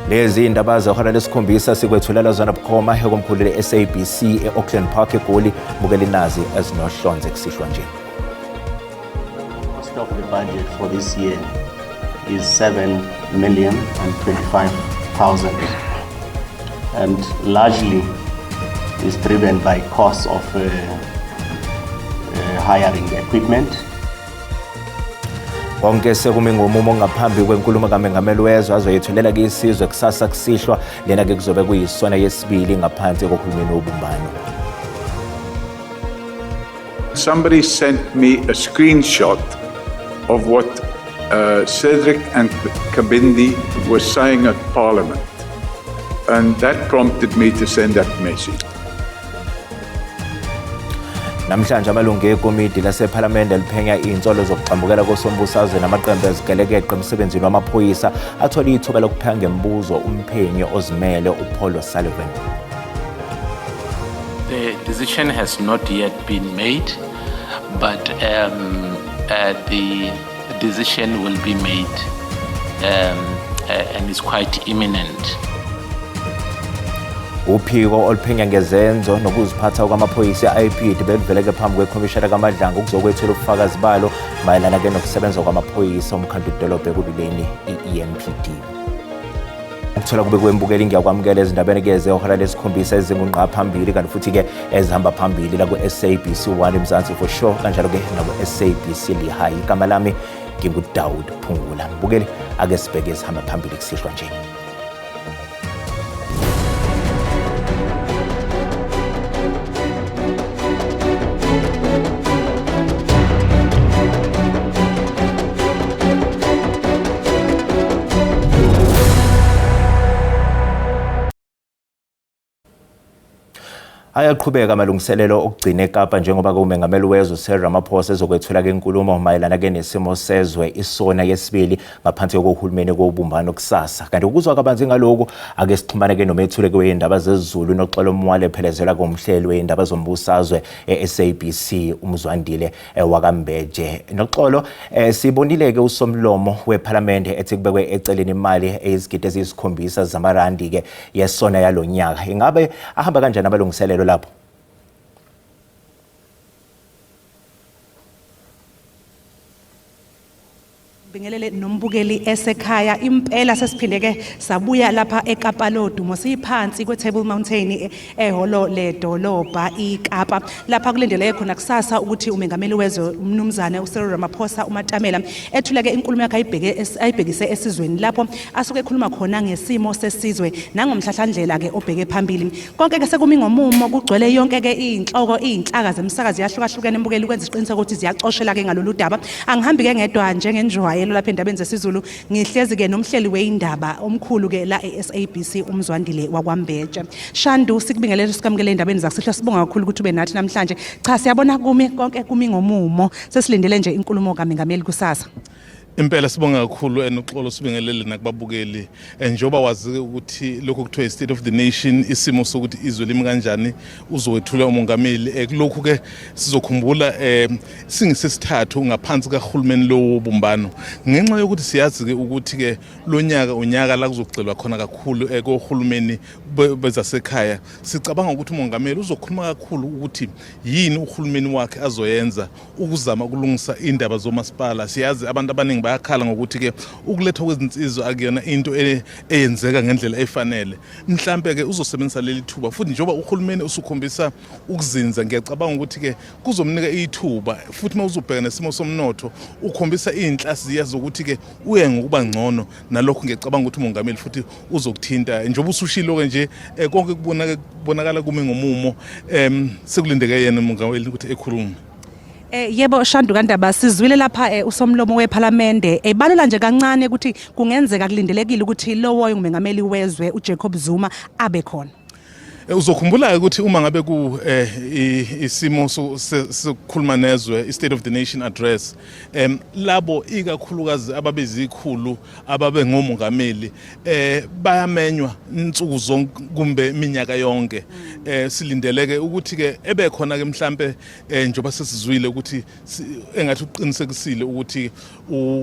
Lezi indaba zehora lesikhombisa sikwethulela zona bukhoma ekomkhulu le-SABC e-Auckland Park eGoli. Bukela inazi ezinohlonze kusihlwa nje. Cost of the budget for this year is 7,025,000 and largely is driven by costs of hiring equipment. Konke sekumi ngomumo ngaphambi kwenkulumo kaMengameli wezwe azoyethulela kisizwe kusasa kusihlwa lena ke kuzobe kuyisona yesibili ngaphansi kohulumeni wobumbano. Somebody sent me a screenshot of what Cedric and Kabindi were saying at Parliament, and that prompted me to send that message. Namhlanje amalungu ekomiti lasePhalamende liphenya insolo zokuxambukela kosombusazwe namaqembu ezigelekeqe emsebenzini wamaphoyisa athola ithuba lokuphenya ngembuzo umphenyi ozimele uPaul O'Sullivan. The decision has not yet been made, but the decision will be made and is quite imminent. Uphiko oluphenya ngezenzo nokuziphatha kwamaphoyisa e-IPD beliveleke phambi kwekhomishana kaMadlanga ukuzokwethula ubufakazi balo mayelana ke nokusebenza kwamaphoyisa omkhandlu edolobha ekululeni i-EMPD. Ukuthola kube kwembukeli ngiyakwamukela ezindabeni ke zehora lesikhombisa ezingunqa phambili kanti futhi ke ezihamba phambili la ku-SABC 1 eMzansi for sure kanjalo ke naku-SABC Lehigh. Igama lami nginguDaud Phungula. Mbukeli ake sibheke ezihamba phambili kusihlwa nje. Ayaqhubeka amalungiselelo okugcina eKapa njengoba uMengameli wezwe Cyril Ramaphosa ezokwethula ke inkulumo mayelana ke nesimo sezwe isona yesibili ngaphansi kohulumeni kobumbano kusasa. Kanti ukuzwa kabanzi ngaloko ake sixhumane ke nomethule weindaba zezulu noxolo mwale phelezelwa komhleli weindaba zombusazwe eSABC uMzwandile wakambeje. Noxolo sibonile ke usomlomo wePhalamende ethi kubekwe eceleni imali eyizigidi eziyisikhombisa zamarandi ke yesona yalonyaka. Ingabe ahamba kanjani abalungiselelo lapho? Bingelele nombukeli esekhaya impela sesiphindeke sabuya lapha eKapa lodumo siphansi kweTable Mountain ehholo ledolobha iKapa lapha kulindeleke khona kusasa ukuthi uMengameli wezwe umnumzane uCyril Ramaphosa uMatamela ethuleke inkulumo yakhe ayibhekise esizweni lapho asuke ekhuluma khona ngesimo sesizwe nangomhlahlandlela ke obheke phambili. Konke ke sekumi ngomumo kugcwele yonke ke inhloko izinhlaka zemsakazi yahlukahlukene embukeli ukwenza isiqiniseko ukuthi ziyaxoshela ke ngalolu daba. Angihambi ke ngedwa njengenjwayo lapha endabeni zesizulu ngihlezi ke nomhleli weindaba omkhulu ke la eSABC uMzwandile wakwambeje. Shandu sikubingelele sikamukele endabeni zakusihlwa sibonga kakhulu ukuthi ube nathi namhlanje. Cha siyabona konke kumi ngomumo sesilindele nje inkulumo kaMengameli kusasa. Impela sibonga kakhulu enoxolo sibingelele nakubabukeli njengoba wazi ukuthi lokho kuthiwa i-State of the Nation isimo sokuthi izwe limi kanjani uzowethula uMongameli kulokhu ke sizokhumbula singisesithathu ngaphansi kahulumeni lobumbano ngenxa yokuthi siyazi ke ukuthi ke lonyaka unyaka la kuzogcelwa khona kakhulu kohulumeni bezasekhaya. Sicabanga ukuthi uMongameli uzokhuluma kakhulu ukuthi yini uhulumeni wakhe azoyenza ukuzama ukulungisa indaba zomasipala. Siyazi abantu abaningi bayakhala ngokuthi ke ukulethwa kwezinsizwa akuyona into eyenzeka ngendlela efanele. Mhlambe ke uzosebenzisa leli thuba futhi njengoba uhulumeni usukhombisa ukuzinza ngiyacabanga ukuthi ke kuzomnika ithuba futhi mawuzobheka nesimo somnotho ukhombisa izinhlasiya zokuthi ke uye ngokuba ngcono nalokho ngiyacabanga ukuthi uMongameli futhi uzokuthinta njengoba usushilo ke nje konke kubonakala kumi ngomumo sekulindeke yena uMongameli ukuthi ekhulume. Yebo Shandu kaNdaba sizwile lapha usomlomo wePhalamende ebalula nje kancane ukuthi kungenzeka kulindelekile ukuthi lowo uMengameli wezwe uJacob Zuma abe khona. Uzokhumbula ukuthi uma ngabe ku isimo sokukhuluma nezwe i-State of the Nation address labo ikakhulukazi ababezikhulu ababe ngomongameli bayamenywa insuku zonke kumbe iminyaka yonke silindeleke ukuthi ke ebekhona ke mhlambe njoba sesizwile ukuthi engathi uqinisekisile ukuthi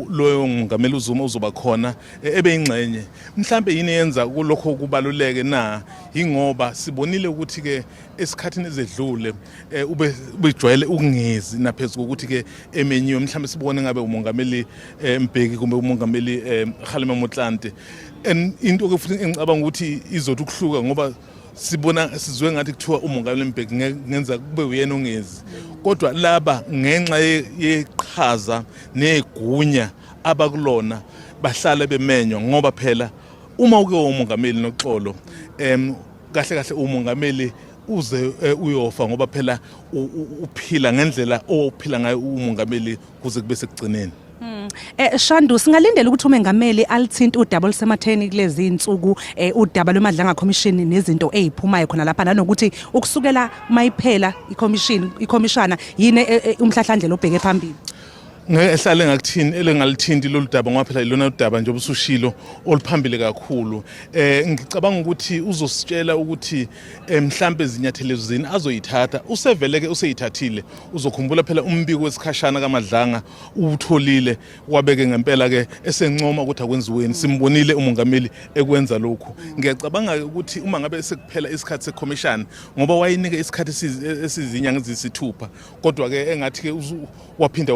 loyo mongameli uZuma uzoba khona ebeyingxenye mhlambe yini yenza kulokho kubaluleke na ingoba sibonile ukuthi ke esikhathini ezedlule ubejwayele ukungezi naphezulu ukuthi ke emenyiwe mhlambe sibone ngabe umongameli Mbeki kumbe umongameli Kgalema Motlanthe into ke futhi engicabanga ukuthi izothi ukuhluka ngoba sizwe ngathi kuthiwa umongameli Mbeki ngenza kube uyena ongezi kodwa laba ngenxa yeqhaza negunya abakulona bahlala bemenywa ngoba phela uma uke umongameli noxolo kahle kahle umongameli uze uyofa ngoba phela uphila ngendlela ophila ngayo umongameli kuze kube sekugcineni. Shandu singalindela ukuthi umengameli alithinta udaba olusematheni kulezi insuku udaba lwemadlanga commission nezinto eziphumayo khona lapha nanokuthi ukusukela mayiphela ikhomishana yini umhlahlandlela obheke phambili. Ngehlale ngakuthini elengalithinti lolu daba ngoba phela ilona udaba nje obusushilo oluphambili kakhulu ngicabanga ukuthi uzositshela ukuthi mhlambe izinyathelo zini azoyithatha useveleke useyithathile uzokhumbula phela umbiko wesikhashana kaMadlanga utholile wabeke ngempela ke esencoma ukuthi akwenziweni simbonile umongameli ekwenza lokhu ngiyacabanga ukuthi uma ngabe sekuphela isikhathi secommission ngoba wayinike isikhathi esizinyanga ezisithupha kodwa ke engathi ke waphinda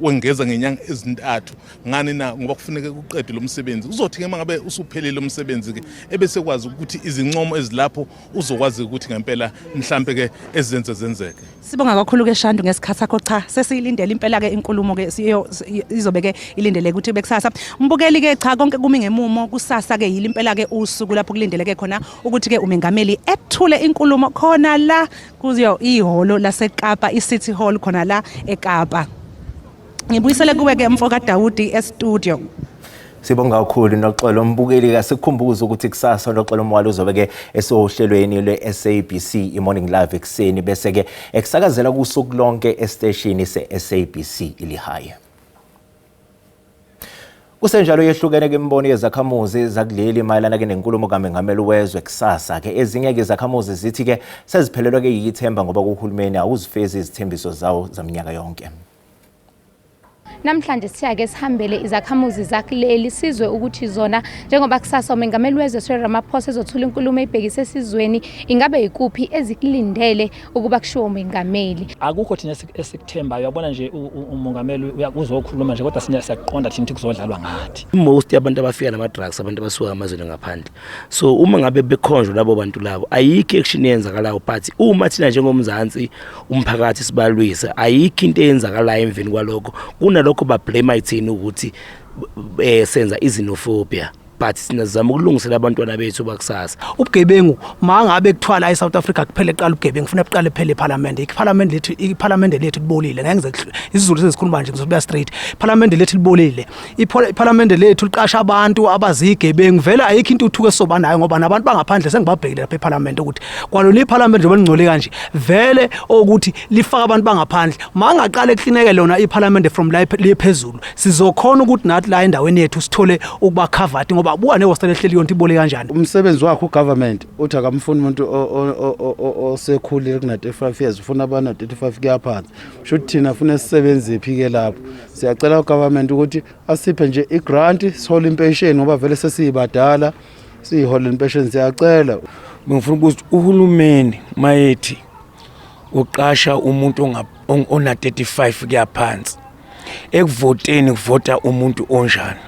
wengeza ngenyanga ezintathu ngani na ngoba kufuneka kuqedwe lo msebenzi uzothi ke mangabe usuphelile lo msebenzi ke ebese kwazi ukuthi izincomo ezilapho uzokwazi ukuthi ngempela mhlambe ke ezenze zenzeke. Sibonga kakhulu ke Shandu ngesikhathi sakho cha sesiyilindele impela ke inkulumo ke izobe ke ilindele ukuthi bekusasa mbukeli ke cha konke kumi ngemumo kusasa ke yile impela ke usuku lapho kulindeleke khona ukuthi ke umengameli ethule inkulumo khona la kuziyo ihholo laseKapa iCity Hall khona la eKapa. Ngibuyisele kuwe ke mfoka Dawudi e-studio. Sibonga kakhulu noxolo mbukeli ka sikhumbuza ukuthi kusasa noxolo mwalo uzobe ke esohlelweni lwe-SABC iMorning Live ekseni bese ke ekusakazela kusuku lonke esiteshini se-SABC ilihaya. Kusenjalo yehlukene ke imbono yezakhamuzi zakuleli mayelana ke nenkulumo kaMengameli wezwe kusasa ke ezinye ke izakhamuzi zithi ke seziphelelwa ke yithemba ngoba kuhulumeni awuzifezi izithembiso zawo zaminyaka yonke. Namhlanje siyake sihambele izakhamuzi zakuleli sizwe ukuthi zona njengoba kusasa umengameli wezwe Cyril Ramaphosa ezothula inkulumo ebhekise esizweni ingabe ikuphi ezikulindele ukuba kushiwo umengameli. Akukho thina esikuthembayo uyabona nje umongameli uyakuzokhuluma nje kodwa siyaqonda thina ukuthi kuzodlalwa ngathi. Most yabantu abafika nama drugs abantu abasuka amazweni ngaphandle. So uma ngabe bekhonjwa labo bantu labo ayikho action yenzakalayo but uma thina njengomzansi umphakathi sibalwisa ayikho into eyenzakalayo emveni kwalokho kunalokho ba blame ithini ukuthi senza izinophobia but sinazama ukulungisela abantwana bethu bakusasa. Ubugebengu mangabe kuthwala eSouth Africa kuphele eqala ubugebengu kufanele kuqale phele eParliament. iParliament lethu libolile ngeke isizulu sesikhuluma nje ngizobuya straight. iParliament lethu libolile. iParliament lethu liqasha abantu abazigebengu vele ayikho into uthuke soba nayo ngoba nabantu bangaphandle sengibabhekile lapha eParliament ukuthi kwalona iParliament njengoba lingcole kanje vele ukuthi lifaka abantu bangaphandle mangaqala eklineke lona iParliament from la liphezulu sizokhona ukuthi nathi la endaweni yethu sithole ukuba covered ngoba buka nehostel ehleli yonke ibole kanjani. Umsebenzi wakhe ugovernment uthi akamfuni umuntu osekhulile kuna 35 years ufuna abana 35 kuya phansi sho ukuthi thina ufuna sisebenze iphike lapho siyacela ugovernment ukuthi asiphe nje igrant sihole impenssion ngoba vele sesiyibadala sihole impenssion siyacela. Ngifuna ukuthi uhulumeni mayethi uqasha umuntu ona 35 kuya phansi ekuvoteni kuvota umuntu onjani.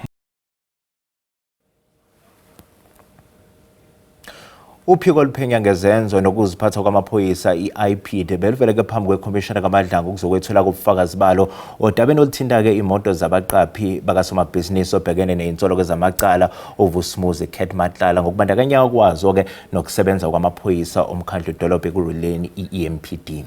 Uphiko oluphenya ngezenzo nokuziphatha kwamaphoyisa i-IPD belivele ke phambi kwekhomishana kaMadlanga ukuzokwethula kubufakazi balo odabeni oluthinta ke imoto zabaqaphi bakasomabhizinisi obhekene nezinsolo kwezamacala ovusumuzi Kurt Matlala ngokubandakanya kwazo ke nokusebenza kwamaphoyisa omkhandlu edolobha ekulweleni i-EMPD.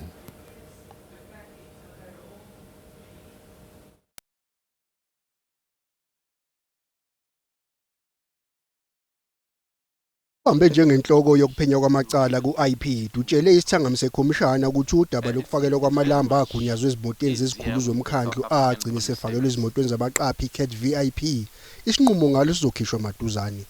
Uhambe njengenhloko yokuphenya kwamacala ku-IP utshele isithangami sekhomishana ukuthi udaba lokufakelwa kwamalamba agunyazwe ezimotweni zezikhulu zomkhandlu agcine sefakelwe ezimotweni zabaqaphi CAT VIP isinqumo ngalo sizokhishwa maduzane.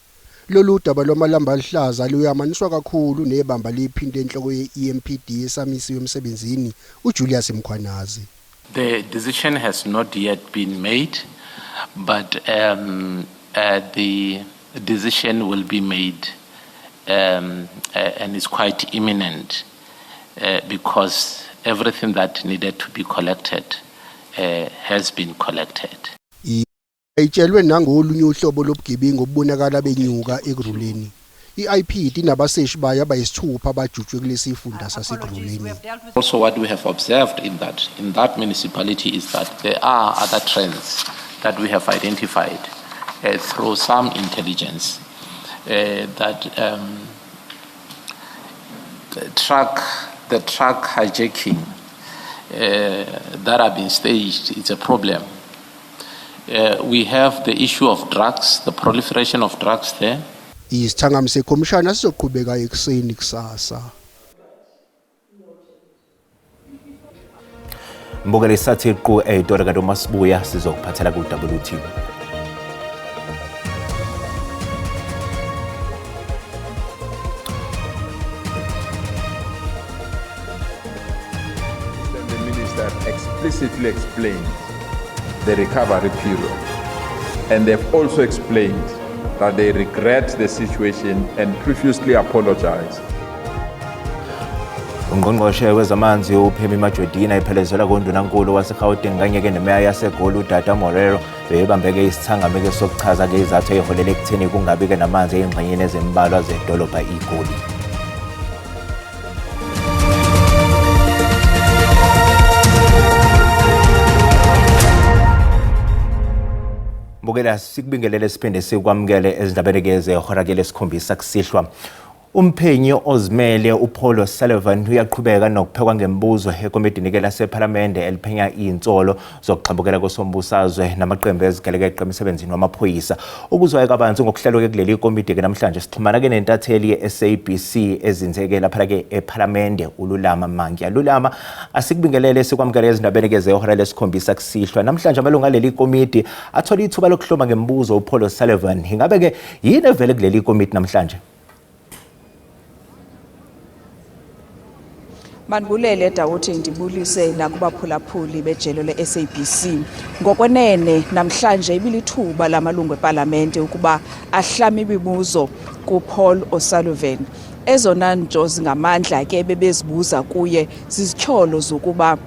Lolu daba lwamalamba alihlaza luyamaniswa kakhulu nebamba liphinde enhloko ye-EMPD esamisiwe emsebenzini uJulius Mkhwanazi. The decision has not yet been made, but the decision will be made. And it's quite imminent because everything that needed to be collected has been collected. Itshelwe nangolunye uhlobo lobugebengu obubonakala benyuka eGruleni. I-IP inabaseshi bayo abayisithupha abajutshwe kulesi sifunda saseGruleni. Also what we have observed in that municipality is that there are other trends that we have identified through some intelligence. That the truck hijacking that have been staged is a problem. We have the issue of drugs, the proliferation of drugs there. Isithangami sekhomishana sizoqhubeka ekseni kusasa. Mbukeli sathi qhu eDora kanti uMasibuya sizokuphathela ku WT. Explicitly explained the recovery period, and they've also explained that they regret the situation and profusely apologize. Ungqongqoshe wezamanzi uPhemi Majwedina iphelezela kondunankulu waseGauteng kanye-ke nemeya yaseGoli uDada Morero bebambeke isithangami-ke sokuchaza-ke izathu eziholele ekutheni kungabi-ke namanzi ey'ngxenyeni ezimbalwa zedolobha iGoli. Mbukela sikubingelele siphinde sikwamukele ezindabeni-ke zehora-ke lesikhombisa kusihlwa. Umphenyi ozimele uPaul Sullivan uyaqhubeka nokuphekwa ngembuzo ekomidini-ke lasephalamende eliphenya iy'nsolo zokuxambukela kwesombusazwe namaqembu ezigeleka emsebenzini wamaphoyisa. Ukuzwayo kabanzi ngokuhlelwa-ke kuleli komidi-ke namhlanje sixhumana-ke nentatheli ye-SABC ezinzeke lapha-ke ephalamende uLulama Mangia. Lulama, asikubingelele sikwamukele ezindabeni-ke zehora lesikhombisa kusihlwa. Namhlanje amalunga aleli komidi athola ithuba lokuhloma ngembuzo uPaul Sullivan. Ingabe-ke yini evele kuleli komidi namhlanje? Manibulele Dawuthi ndibulise nakubaphulaphuli bejelo le-SABC. Ngokwenene namhlanje ibilithuba lamalungu eParlamente ukuba ahlame imibuzo kuPaul O'Sullivan. Ezona nto zingamandla ke bebezibuza kuye zizityholo zokuba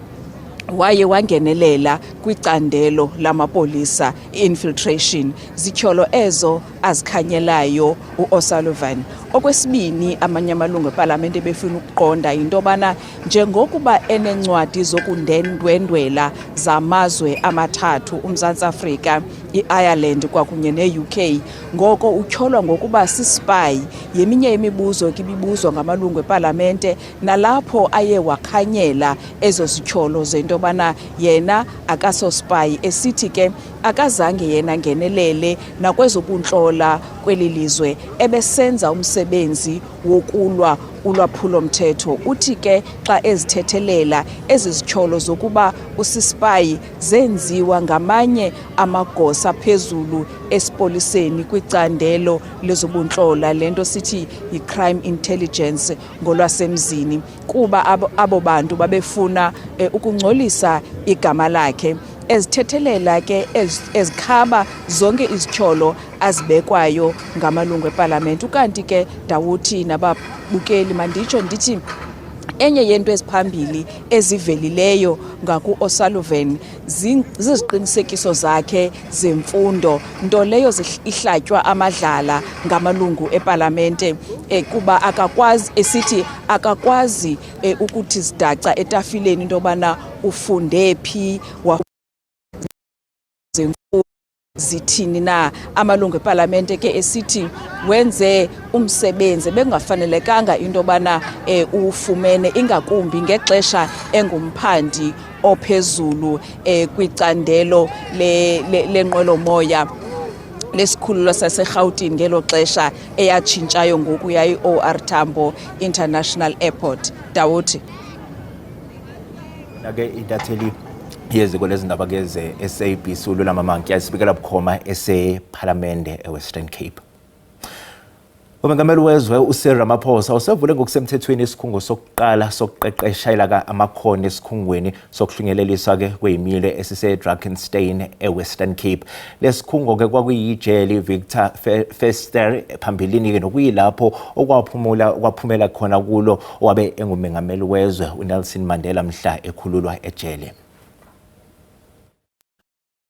waye wangenelela kwicandelo lamapolisa infiltration. Zityholo ezo azikhanyelayo uO'Sullivan. Okwesibini amanye amalungu eParlamente befuna ukuqonda into bana njengokuba enencwadi zokundwendwela zamazwe amathathu uMzantsi Afrika, iIreland kwakunye neUK, ngoko utyholwa ngokuba sispy. Yeminye imibuzo kibibuzwa ngamalungu eParlamente nalapho aye wakhanyela ezo zityholo zento bana yena akasospy, esithi ke akazange yena ngenelele nakwezobuntlola kweli lizwe ebesenza umsebenzi wokulwa ulwaphulo mthetho. Uthi ke xa ezithethelela ezizityholo zokuba usispy zenziwa ngamanye amagosa phezulu esipoliseni kwicandelo lezobuntlola, lento sithi yi-crime intelligence ngolwasemzini, kuba abo bantu babefuna ukungcolisa igama lakhe. Ezithethelela ke ezikhaba zonke izityholo azibekwayo ngamalungu eParlamente. Ukanti ke Dawuthi nababukeli manditsho ndithi enye yento eziphambili ezivelileyo ngakuO'Sullivan ziziqinisekiso zakhe zemfundo, nto leyo ihlatywa amadlala ngamalungu eParlamente kuba akakwazi, esithi akakwazi ukuthi sidaca etafileni into bana ufunde phi zithini na. Amalungu eParlamente ke esithi wenze umsebenzi bengafanelekanga into bana ufumene, ingakumbi ngexesha engumphandi ophezulu kwicandelo lenqwelomoya. lesikhululo saseGauteng ngelo xesha eyatshintshayo ngoku yayi OR Tambo International Airport. Dawuthi. Nake intatheli yeziko lezindaba ke ze-SABC uLulama Manki yasibikela bukhoma esePhalamende eWestern Cape. Umengameli wezwe uCyril Ramaphosa usevule ngokusemthethweni isikhungo sokuqala sokuqeqesha amakhono esikhungweni sokuhlungelelisa ke kwezimilo esise-Drakenstein eWestern Cape. Lesikhungo ke kwakuyijele Victor Verster phambilini ke nokuyilapho okwaphumela khona kulo owabe engumengameli wezwe uNelson Mandela mhla ekhululwa ejele.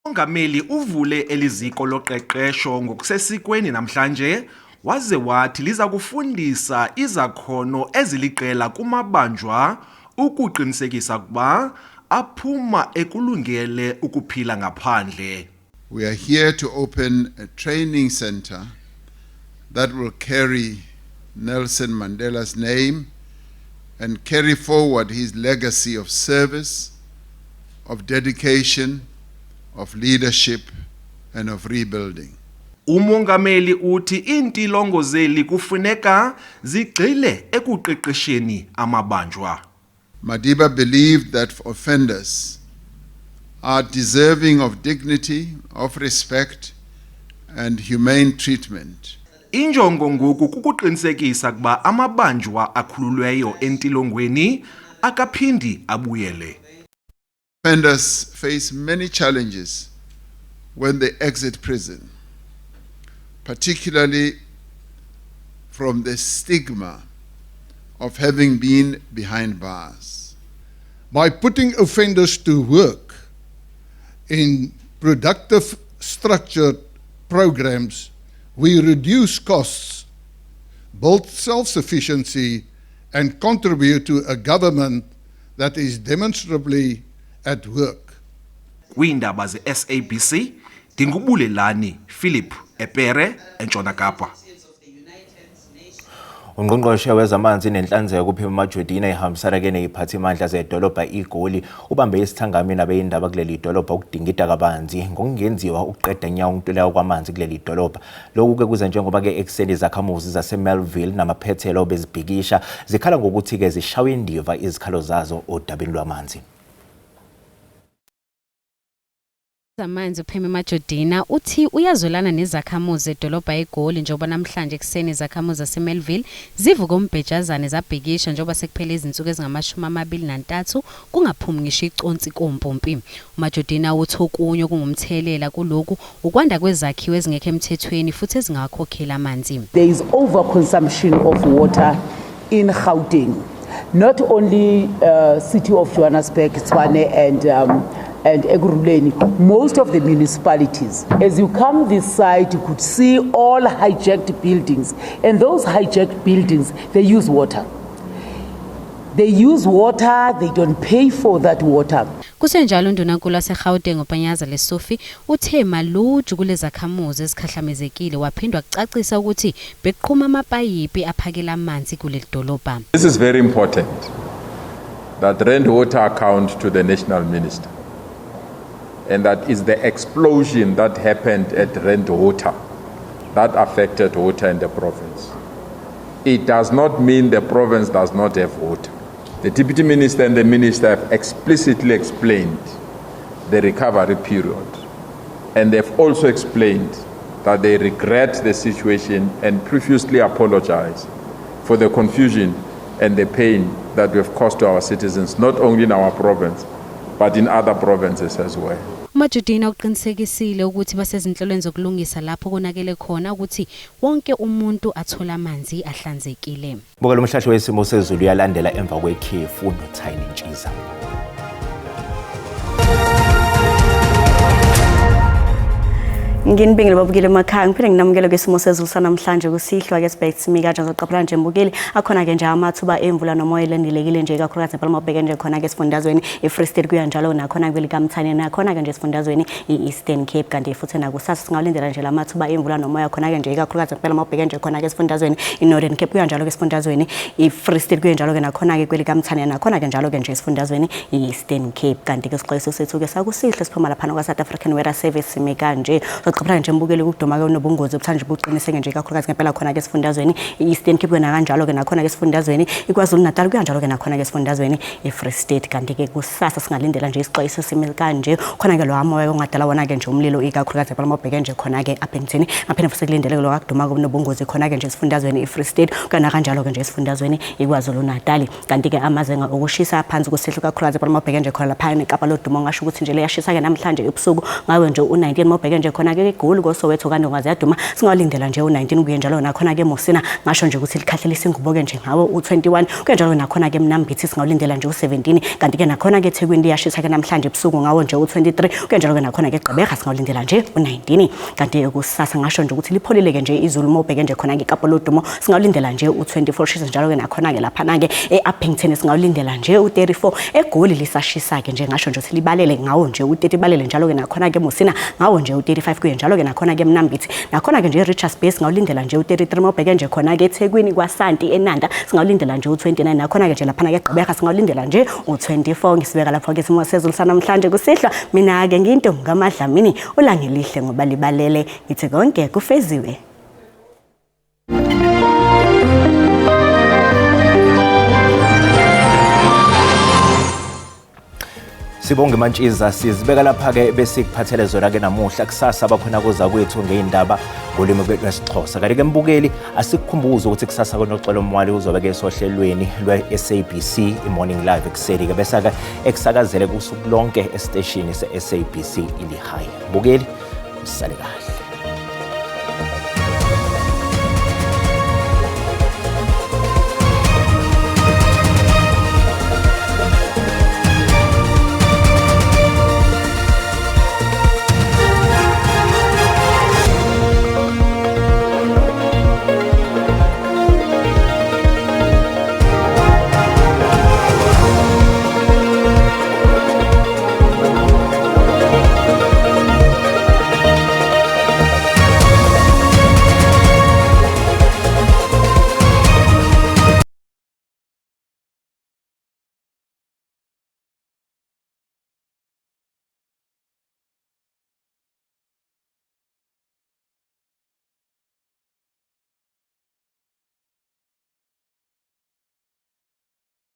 Umongameli uvule eliziko loqeqesho ngokusesikweni namhlanje waze wathi liza kufundisa izakhono eziliqela kumabanjwa ukuqinisekisa kuba aphuma ekulungele ukuphila ngaphandle. We are here to open a training center that will carry Nelson Mandela's name and carry forward his legacy of service, of dedication, of leadership and of rebuilding. Umongameli uthi intilongo zeli kufuneka zigxile ekuqeqesheni amabanjwa. Madiba believed that offenders are deserving of dignity, of respect and humane treatment. Injongo ngoku kukuqinisekisa kuba amabanjwa akhululweyo entilongweni akaphindi abuyele. Offenders face many challenges when they exit prison, particularly from the stigma of having been behind bars. By putting offenders to work in productive, structured programs, we reduce costs, build self-sufficiency, and contribute to a government that is demonstrably at work. Kwindaba ze-SABC, Dingubulelani Philip Epere eNtshona Kapa. Ungqongqoshe wezamanzi nenhlanzeko uPhema Majodina ehambisana ke neziphathimandla zedolobha iGoli ubambe isithangami nabeyindaba kuleli dolobha ukudingida kabanzi ngokungenziwa ukuqeda nyawo ukuntuleka kwamanzi kuleli dolobha. Lokhu ke kuze njengoba ke ekseni zakhamuzi zaseMelville namaphethelo bezibhikisha zikhala ngokuthi ke zishawe indiva izikhalo zazo odabeni lwamanzi. Zamanzi uPhema Majodina uthi uyazolana nezakhamuzi edolobha eGoli njengoba namhlanje ekseni izakhamuzi zaseMelville zivuka umbhejazane zabhekisha njengoba sekuphele izinsuku ezingama-23 kungaphumi ngisho iconsi kompompi. uMajodina uthi okunye kungumthelela kulokhu ukwanda kwezakhiwo ezingekho emthethweni futhi ezingakhokhela amanzi. There is overconsumption of water in Gauteng, not only city of Johannesburg, Tshwane and Ekurhuleni, most of the municipalities. As you come this side, you could see all hijacked buildings, and those hijacked buildings, they use water. They use water, they don't pay for that water. Kusenjalo undunankulu waseGauteng uPanyaza Lesofi uthe maluju kulezakhamuzi ezikhahlamezekile waphindwa kucacisa ukuthi beqhuma amapayipi aphakela amanzi kuleli dolobha. This is very important that Rand Water account to the national minister. And that is the explosion that happened at Rand Water that affected water in the province. It does not mean the province does not have water. The Deputy Minister and the Minister have explicitly explained the recovery period. And they've also explained that they regret the situation and profusely apologize for the confusion and the pain that we have caused to our citizens, not only in our province, but in other provinces as well. uMajodina uqinisekisile ukuthi basezinhlelweni zokulungisa lapho konakele khona ukuthi wonke umuntu athola amanzi ahlanzekile. Buka lo mhlahlo wesimo sezulu yalandela emva kwekhefu noThayini Ntshiza. Nginibingile babukile emakhaya ngiphinde nginamukele kwesimo sezulu sanamhlanje kusihlwa ke sibheke simika nje ngoqaphela nje mbukeli akhona ke nje amathuba emvula nomoya elandelekile nje kakhulukazi phela mabheke nje khona ke esifundazweni eFree State kuyanjalo nakhona kweli kaMthani nakhona ke nje esifundazweni eEastern Cape kanti futhi nakusasa singalindela nje lamathuba emvula nomoya khona ke nje kakhulukazi phela mabheke nje khona ke esifundazweni eNorthern Cape kuyanjalo ke esifundazweni eFree State kuyanjalo ke nakhona ke kweli kaMthani nakhona ke njalo ke nje esifundazweni eEastern Cape kanti ke sixwayiso sethu ke sakusihle siphuma lapha kwa South African Weather Service simika nje Ngizoqaphela nje mbukeli ukuduma ke unobungozi obuthanje buqiniseke nje kakhulukazi ngempela khona ke esifundazweni iEastern Cape kena kanjalo ke nakhona ke esifundazweni iKwaZulu Natal kuyanjalo ke nakhona ke esifundazweni eFree State kanti ke kusasa singalindela nje isixwayiso simi kanje khona ke lo amoya ongadala wona ke nje umlilo ikakhulukazi phela mabheke nje khona ke aphenzini aphinde futhi kulindeleke lo kaduma ke unobungozi khona ke nje esifundazweni eFree State kana kanjalo ke nje esifundazweni iKwaZulu Natal kanti ke amazenga okushisa phansi kusehlo kakhulukazi phela mabheke nje khona lapha eKapa loduma ngasho ukuthi nje leyashisa ke namhlanje ebusuku ngawe nje u19 mabheke nje khona ke eGoli koSoweto kanti ongaziyaduma singawalindela nje u19 kuye njalo nakhona ke Musina ngasho nje ukuthi likhahleliswe ingubo ke nje ngawo u21 kuye njalo nakhona ke Mnambithi singawalindela nje u17 kanti ke nakhona ke eThekwini liyashisa ke namhlanje ebusuku ngawo nje u23 kuye njalo ke nakhona ke eGqeberha singawalindela nje u19 kanti kusasa ngasho nje ukuthi lipholile ke nje iZulu mobheke nje khona ke eKapa lodumo singawalindela nje u24 shisa njalo ke nakhona ke lapha ke eAppington singawalindela nje u34 eGoli lisashisa ke nje ngasho nje ukuthi libalele ngawo nje u30 balele njalo ke nakhona ke Musina ngawo nje u35 kuye njalo ke nakhona ke Mnambithi nakhona ke nje Richards Bay singawalindela nje u33 mobheke nje khona ke eThekwini kwaSanti eNanda singawalindela nje u29 nakhona ke nje lapha ke eGqeberha singawalindela nje u24 ngisibeka lapha ke isimo sezulu sanamhlanje kusihlwa mina ke nginto ngamadlamini ulangelihle ngoba libalele ngithi konke kufeziwe. Sibonge Mantshiza sizibeka lapha ke bese kuphathele zona ke namuhla kusasa bakhona kuza kwethu ngeindaba ngolimi lwesiXhosa kanti ke mbukeli asikukhumbuze ukuthi kusasa konoxelo mwali uzobe ke sohlelweni lweSABC iMorning Live ekuseni ke bese ke ekusakazele kusuku lonke estation seSABC ilihigh mbukeli usale kahle.